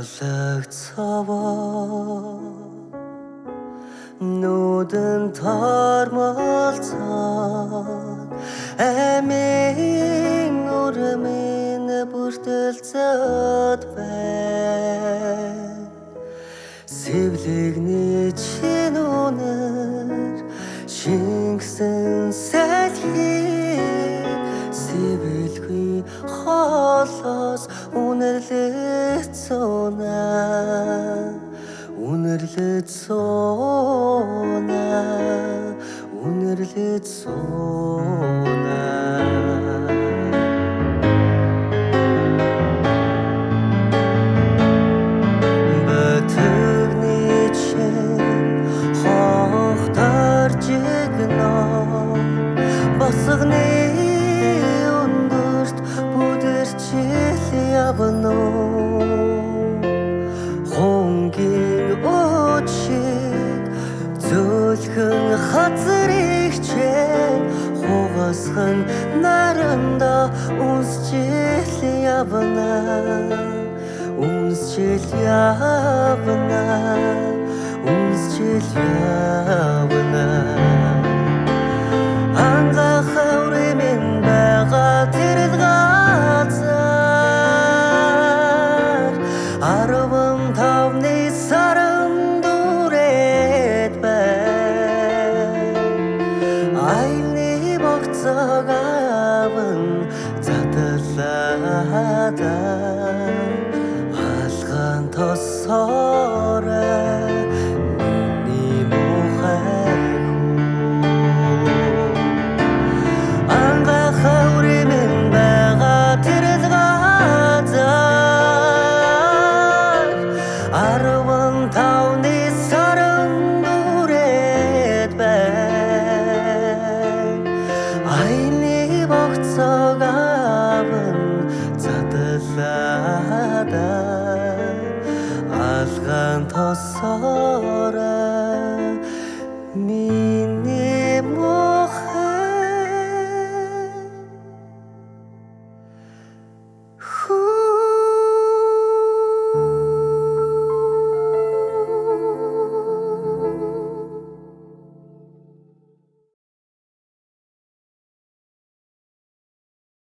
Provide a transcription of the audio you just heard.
Халагдсаваа нүдэн тормолцоод амийн урамын бүртэлцээд бай сэвлэгний чин үнэр шингсэн сэлхий сэвэлгүй холоос үнэрлэцона бэтгний чин хохтар жигноо босгоны өндөрт бүдэрчил явно хонгийн очиг зөөлхөн хазрыг чээ хугасхан наранда үнсчил явна үнсчил явна ангахаврын байгаа тэр газар 15-ны сарын дүрээд байна айлны богцог аван задлаада алгаан тосоо